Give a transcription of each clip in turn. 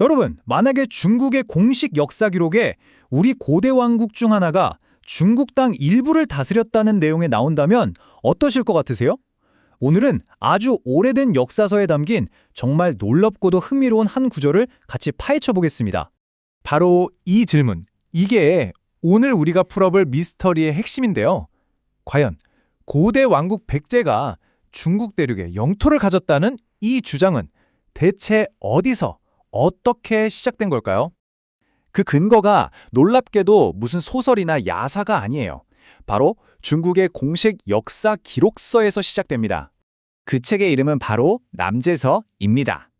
여러분, 만약에 중국의 공식 역사 기록에 우리 고대 왕국 중 하나가 중국 땅 일부를 다스렸다는 내용이 나온다면 어떠실 것 같으세요? 오늘은 아주 오래된 역사서에 담긴 정말 놀랍고도 흥미로운 한 구절을 같이 파헤쳐 보겠습니다. 바로 이 질문. 이게 오늘 우리가 풀어볼 미스터리의 핵심인데요. 과연 고대 왕국 백제가 중국 대륙에 영토를 가졌다는 이 주장은 대체 어디서 어떻게 시작된 걸까요? 그 근거가 놀랍게도 무슨 소설이나 야사가 아니에요. 바로 중국의 공식 역사 기록서에서 시작됩니다. 그 책의 이름은 바로 남제서입니다.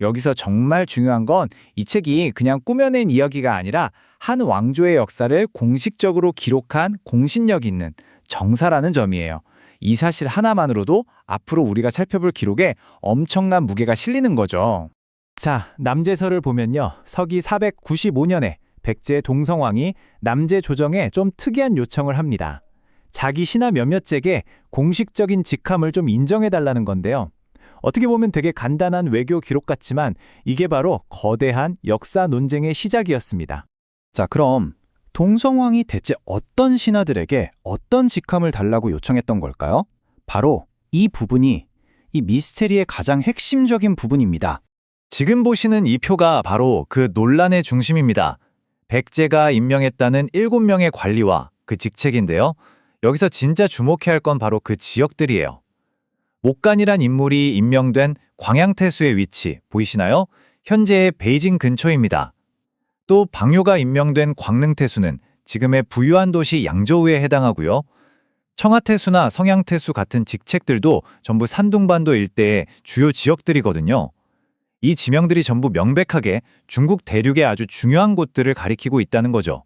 여기서 정말 중요한 건 이 책이 그냥 꾸며낸 이야기가 아니라 한 왕조의 역사를 공식적으로 기록한 공신력 있는 정사라는 점이에요. 이 사실 하나만으로도 앞으로 우리가 살펴볼 기록에 엄청난 무게가 실리는 거죠. 자, 남제서를 보면요. 서기 495년에 백제 동성왕이 남제 조정에 좀 특이한 요청을 합니다. 자기 신하 몇몇에게 공식적인 직함을 좀 인정해달라는 건데요. 어떻게 보면 되게 간단한 외교 기록 같지만 이게 바로 거대한 역사 논쟁의 시작이었습니다. 자, 그럼 동성왕이 대체 어떤 신하들에게 어떤 직함을 달라고 요청했던 걸까요? 바로 이 부분이 이 미스테리의 가장 핵심적인 부분입니다. 지금 보시는 이 표가 바로 그 논란의 중심입니다. 백제가 임명했다는 7명의 관리와 그 직책인데요. 여기서 진짜 주목해야 할 건 바로 그 지역들이에요. 목간이란 인물이 임명된 광양태수의 위치 보이시나요? 현재의 베이징 근처입니다. 또 방요가 임명된 광능태수는 지금의 부유한 도시 양저우에 해당하고요. 청하태수나 성양태수 같은 직책들도 전부 산둥반도 일대의 주요 지역들이거든요. 이 지명들이 전부 명백하게 중국 대륙의 아주 중요한 곳들을 가리키고 있다는 거죠.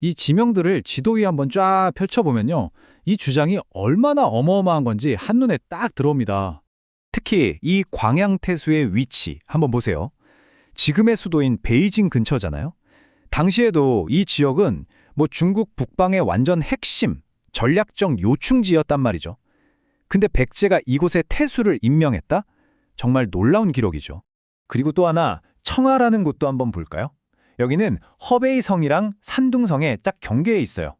이 지명들을 지도 위에 한번 쫙 펼쳐보면요. 이 주장이 얼마나 어마어마한 건지 한눈에 딱 들어옵니다. 특히 이 광양태수의 위치 한번 보세요. 지금의 수도인 베이징 근처잖아요. 당시에도 이 지역은 중국 북방의 완전 핵심, 전략적 요충지였단 말이죠. 근데 백제가 이곳에 태수를 임명했다? 정말 놀라운 기록이죠. 그리고 또 하나 청하라는 곳도 한번 볼까요? 여기는 허베이성이랑 산둥성의 짝 경계에 있어요.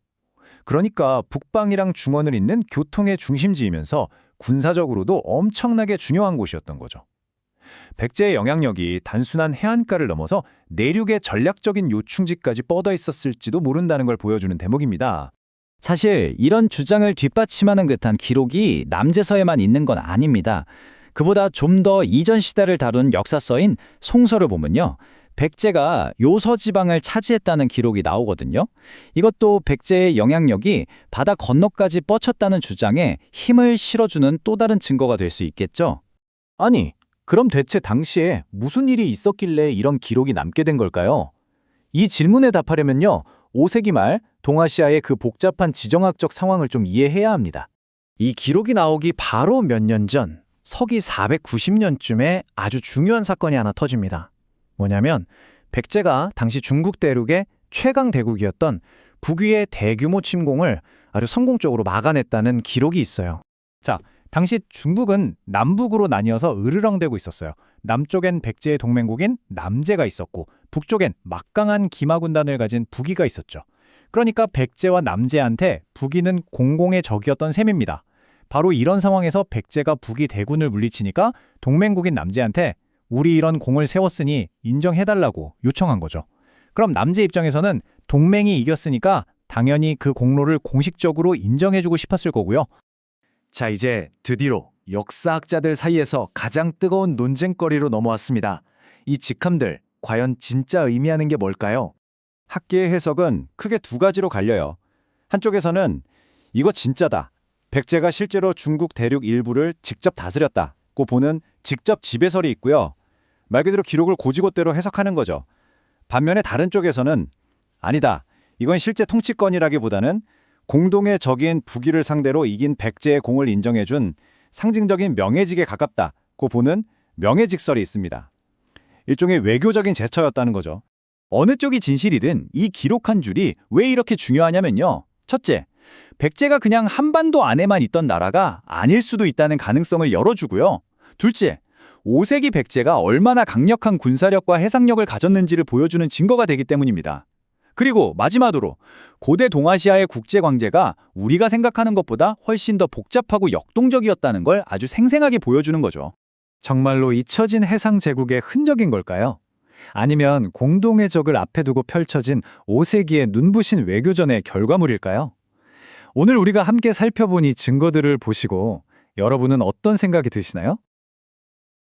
그러니까 북방이랑 중원을 잇는 교통의 중심지이면서 군사적으로도 엄청나게 중요한 곳이었던 거죠. 백제의 영향력이 단순한 해안가를 넘어서 내륙의 전략적인 요충지까지 뻗어 있었을지도 모른다는 걸 보여주는 대목입니다. 사실 이런 주장을 뒷받침하는 듯한 기록이 남제서에만 있는 건 아닙니다. 그보다 좀 더 이전 시대를 다룬 역사서인 송서를 보면요. 백제가 요서 지방을 차지했다는 기록이 나오거든요. 이것도 백제의 영향력이 바다 건너까지 뻗쳤다는 주장에 힘을 실어주는 또 다른 증거가 될 수 있겠죠. 아니, 그럼 대체 당시에 무슨 일이 있었길래 이런 기록이 남게 된 걸까요? 이 질문에 답하려면요. 5세기 말 동아시아의 그 복잡한 지정학적 상황을 좀 이해해야 합니다. 이 기록이 나오기 바로 몇 년 전, 서기 490년쯤에 아주 중요한 사건이 하나 터집니다. 뭐냐면 백제가 당시 중국 대륙의 최강 대국이었던 북위의 대규모 침공을 아주 성공적으로 막아냈다는 기록이 있어요. 자, 당시 중국은 남북으로 나뉘어서 으르렁대고 있었어요. 남쪽엔 백제의 동맹국인 남제가 있었고 북쪽엔 막강한 기마군단을 가진 북위가 있었죠. 그러니까 백제와 남제한테 북위는 공공의 적이었던 셈입니다. 바로 이런 상황에서 백제가 북위 대군을 물리치니까 동맹국인 남제한테 우리 이런 공을 세웠으니 인정해달라고 요청한 거죠. 그럼 남제 입장에서는 동맹이 이겼으니까 당연히 그 공로를 공식적으로 인정해주고 싶었을 거고요. 자, 이제 드디어 역사학자들 사이에서 가장 뜨거운 논쟁거리로 넘어왔습니다. 이 직함들 과연 진짜 의미하는 게 뭘까요? 학계의 해석은 크게 두 가지로 갈려요. 한쪽에서는 이거 진짜다. 백제가 실제로 중국 대륙 일부를 직접 다스렸다고 보는 직접 지배설이 있고요. 말 그대로 기록을 고지고대로 해석하는 거죠. 반면에 다른 쪽에서는 아니다. 이건 실제 통치권이라기보다는 공동의 적인 북위를 상대로 이긴 백제의 공을 인정해준 상징적인 명예직에 가깝다고 보는 명예직설이 있습니다. 일종의 외교적인 제스처였다는 거죠. 어느 쪽이 진실이든 이 기록한 줄이 왜 이렇게 중요하냐면요. 첫째, 백제가 그냥 한반도 안에만 있던 나라가 아닐 수도 있다는 가능성을 열어주고요. 둘째, 5세기 백제가 얼마나 강력한 군사력과 해상력을 가졌는지를 보여주는 증거가 되기 때문입니다. 그리고 마지막으로 고대 동아시아의 국제 관계가 우리가 생각하는 것보다 훨씬 더 복잡하고 역동적이었다는 걸 아주 생생하게 보여주는 거죠. 정말로 잊혀진 해상 제국의 흔적인 걸까요? 아니면 공동의 적을 앞에 두고 펼쳐진 5세기의 눈부신 외교전의 결과물일까요? 오늘 우리가 함께 살펴본 이 증거들을 보시고 여러분은 어떤 생각이 드시나요?